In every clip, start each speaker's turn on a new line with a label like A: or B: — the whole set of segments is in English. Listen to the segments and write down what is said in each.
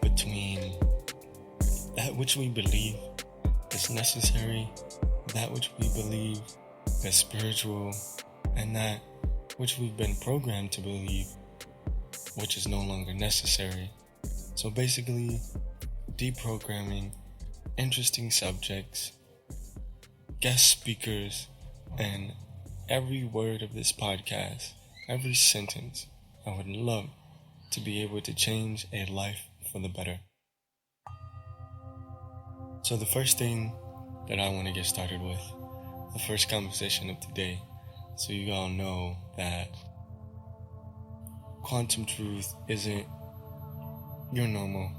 A: between that which we believe is necessary, that which we believe is spiritual, and that which we've been programmed to believe, which is no longer necessary. So basically, deprogramming interesting subjects, guest speakers, and every word of this podcast, every sentence, I would love to be able to change a life for the better. So the first thing that I want to get started with, the first conversation of today, so you all know that Quantum Truth isn't your normal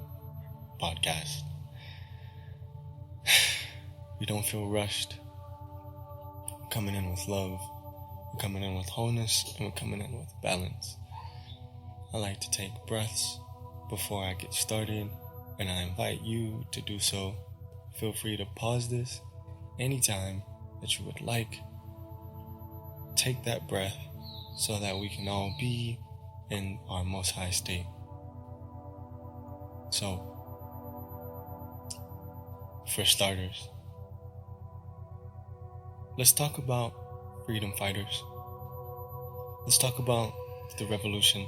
A: podcast. We don't feel rushed. We're coming in with love, we're coming in with wholeness, and we're coming in with balance. I like to take breaths before I get started, and I invite you to do so. Feel free to pause this anytime that you would like. Take that breath so that we can all be in our most high state. So, for starters, let's talk about freedom fighters. Let's talk about the revolution.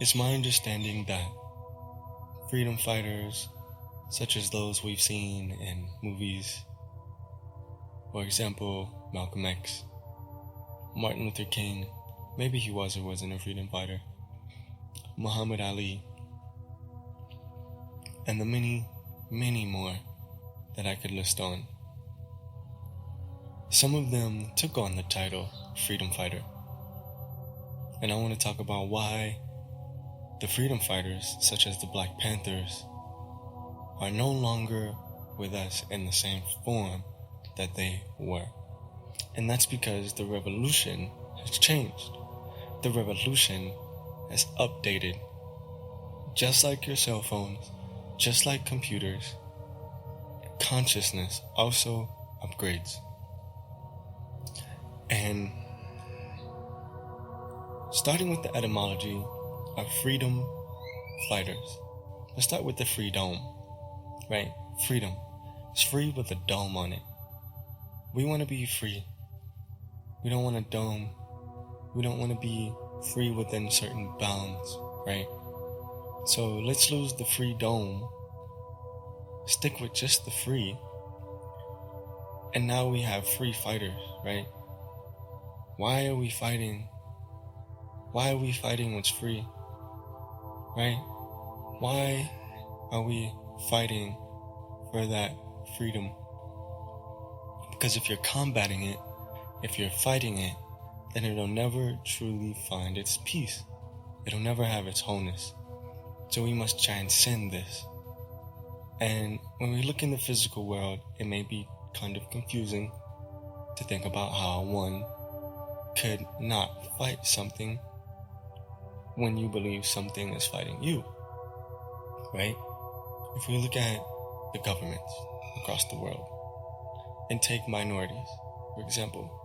A: It's my understanding that freedom fighters, such as those we've seen in movies, for example, Malcolm X, Martin Luther King, maybe he was or wasn't a freedom fighter, Muhammad Ali, and the many, many more that I could list on. Some of them took on the title freedom fighter. And I want to talk about why the freedom fighters, such as the Black Panthers, are no longer with us in the same form that they were. And that's because the revolution has changed. The revolution has updated. Just like your cell phones, just like computers, consciousness also upgrades. And starting with the etymology of freedom fighters, let's start with the freedom, right? Freedom. It's free with a dome on it. We want to be free. We don't want a dome. We don't want to be free within certain bounds, right? So let's lose the free dome, stick with just the free, and now we have free fighters, right? Why are we fighting? Why are we fighting what's free, right? Why are we fighting for that freedom? Because if you're combating it, if you're fighting it, then it'll never truly find its peace. It'll never have its wholeness. So we must transcend this. And when we look in the physical world, it may be kind of confusing to think about how one could not fight something when you believe something is fighting you, right? If we look at the governments across the world and take minorities, for example,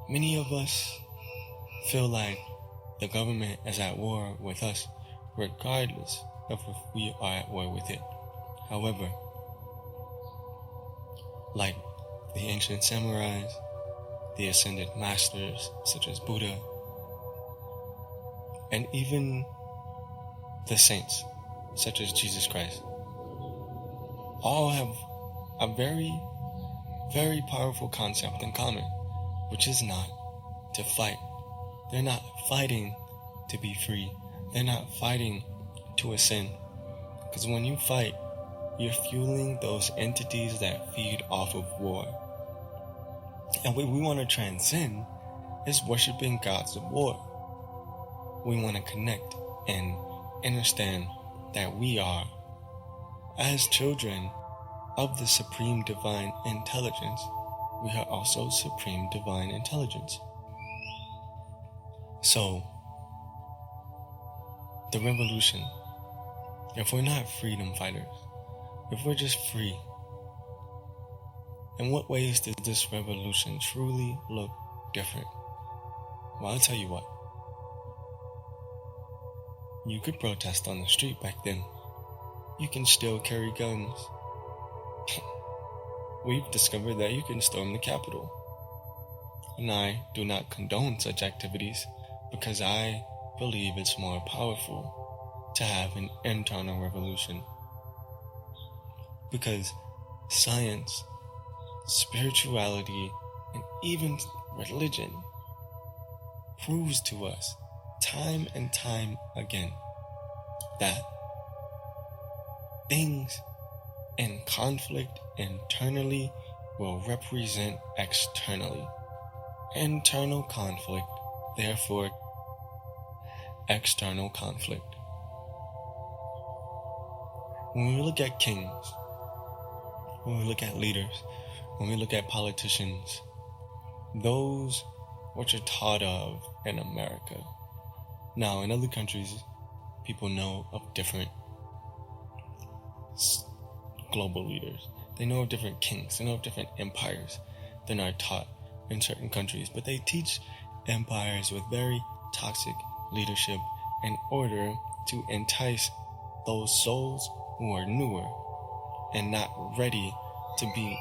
A: many of us feel like the government is at war with us regardless of if we are at war with it. However, like the ancient samurais, the ascended masters such as Buddha, and even the saints such as Jesus Christ, all have a very, very powerful concept in common, which is not to fight. They're not fighting to be free. They're not fighting to ascend. Because when you fight, you're fueling those entities that feed off of war. And what we want to transcend is worshiping gods of war. We want to connect and understand that we are, as children of the supreme divine intelligence, we are also supreme divine intelligence. So, the revolution, if we're not freedom fighters, if we're just free, in what ways does this revolution truly look different? Well, I'll tell you what. You could protest on the street back then. You can still carry guns. We've discovered that you can storm the Capitol. And I do not condone such activities because I believe it's more powerful to have an internal revolution. Because science, spirituality, and even religion proves to us time and time again that things in conflict internally will represent externally. Internal conflict, therefore external conflict. When we look at kings, when we look at leaders, when we look at politicians, those which are taught of in America. Now, in other countries, people know of different global leaders. They know of different kings. They know of different empires than are taught in certain countries. But they teach empires with very toxic leadership in order to entice those souls who are newer and not ready to be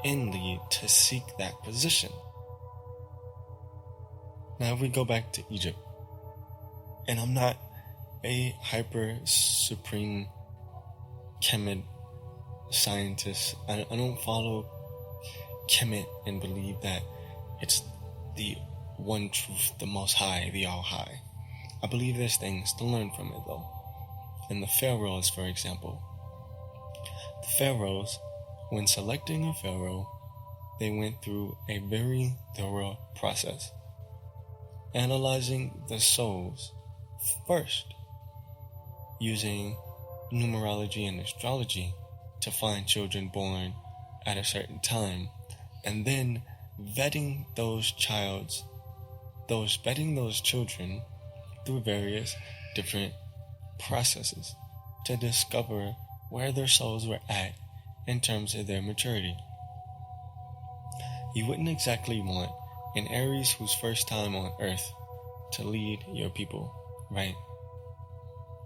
A: in lead to seek that position. Now, if we go back to Egypt, and I'm not a hyper supreme Kemet scientist. I don't follow Kemet and believe that it's the one truth, the most high, the all high. I believe there's things to learn from it though. And the pharaohs, for example. The pharaohs, when selecting a pharaoh, they went through a very thorough process, analyzing the souls first, using numerology and astrology to find children born at a certain time, and then vetting those children through various different processes to discover where their souls were at in terms of their maturity. You wouldn't exactly want an Aries whose first time on Earth to lead your people, right?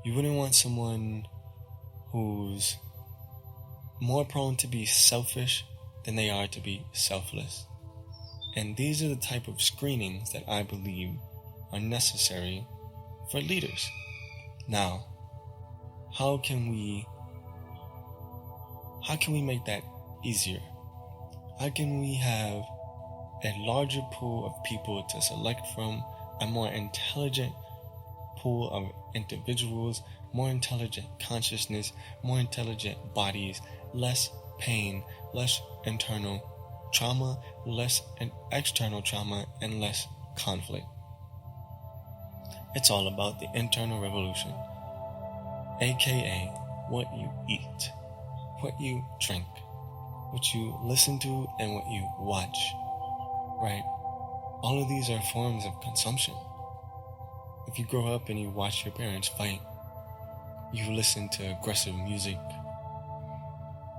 A: You wouldn't want someone who's more prone to be selfish than they are to be selfless. And these are the type of screenings that I believe are necessary for leaders. Now, how can we make that easier? How can we have a larger pool of people to select from, a more intelligent pool of individuals, more intelligent consciousness, more intelligent bodies, less pain, less internal trauma, less external trauma, and less conflict? It's all about the internal revolution, aka what you eat, what you drink, what you listen to, and what you watch, right? All of these are forms of consumption. If you grow up and you watch your parents fight, you listen to aggressive music,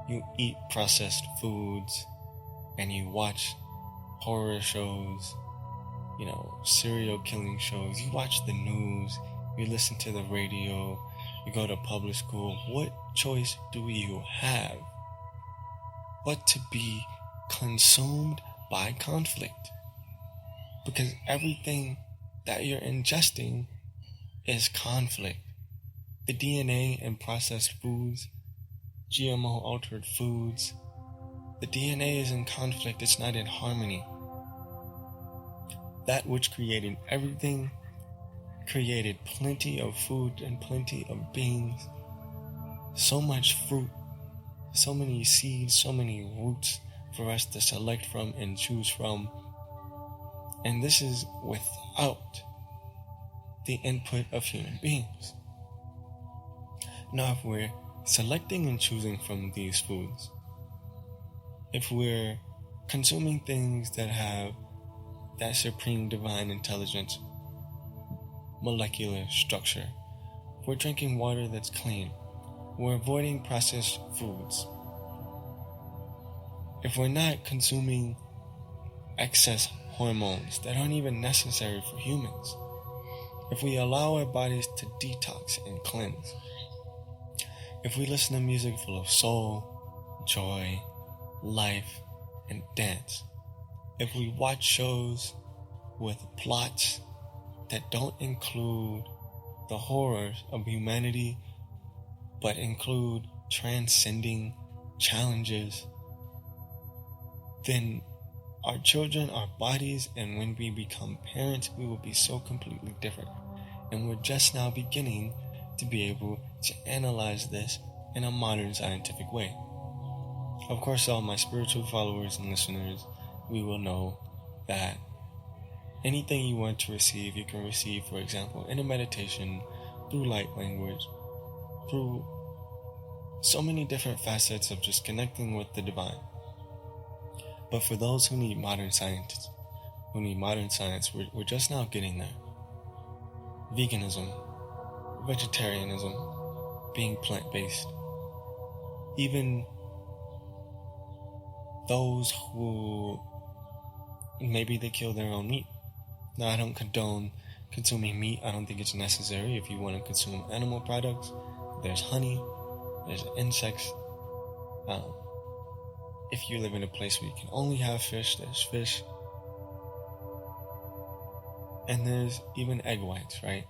A: you eat processed foods, and you watch horror shows, serial killing shows, you watch the news, you listen to the radio, you go to public school, what choice do you have but to be consumed by conflict? Because everything that you're ingesting is conflict. The DNA in processed foods, GMO altered foods, the DNA is in conflict, it's not in harmony. That which created everything created plenty of food and plenty of beings, so much fruit, so many seeds, so many roots for us to select from and choose from. And this is without the input of human beings. Now, if we're selecting and choosing from these foods, if we're consuming things that have that supreme divine intelligence, molecular structure, if we're drinking water that's clean, we're avoiding processed foods, if we're not consuming excess hormones that aren't even necessary for humans, if we allow our bodies to detox and cleanse, if we listen to music full of soul, joy, life, and dance, if we watch shows with plots that don't include the horrors of humanity, but include transcending challenges, then our children, our bodies, and when we become parents, we will be so completely different. And we're just now beginning to be able to analyze this in a modern scientific way. Of course, all my spiritual followers and listeners, we will know that anything you want to receive, you can receive, for example, in a meditation, through light language, through so many different facets of just connecting with the divine. But for those who need modern science, we're just now getting there. Veganism, vegetarianism, being plant-based, even those who maybe they kill their own meat. Now, I don't condone consuming meat. I don't think it's necessary. If you want to consume animal products, there's honey, there's insects. If you live in a place where you can only have fish, there's fish. And there's even egg whites, right?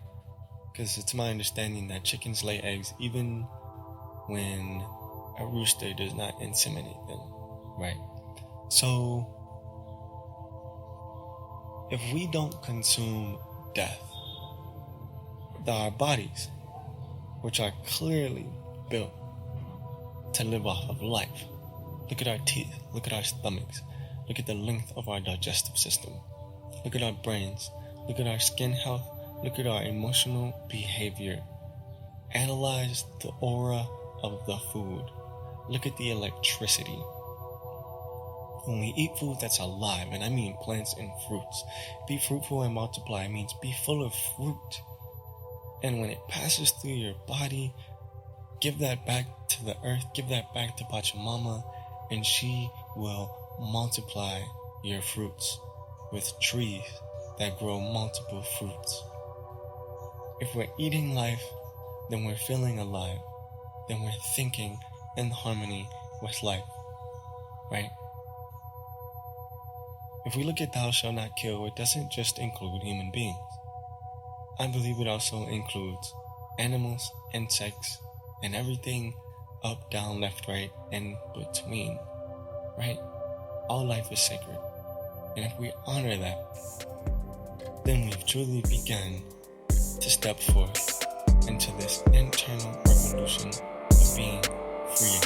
A: Because it's my understanding that chickens lay eggs even when a rooster does not inseminate them, right? So, if we don't consume death, our bodies, which are clearly built to live off of life, look at our teeth, look at our stomachs, look at the length of our digestive system, look at our brains, look at our skin health, look at our emotional behavior, analyze the aura of the food, look at the electricity. When we eat food that's alive, and I mean plants and fruits, be fruitful and multiply means be full of fruit. And when it passes through your body, give that back to the earth, give that back to Pachamama, and she will multiply your fruits with trees that grow multiple fruits. If we're eating life, then we're feeling alive, then we're thinking in harmony with life, right? If we look at Thou Shalt Not Kill, it doesn't just include human beings. I believe it also includes animals, insects, and everything up, down, left, right, in between, right? All life is sacred. And if we honor that, then we've truly begun to step forth into this internal revolution of being free.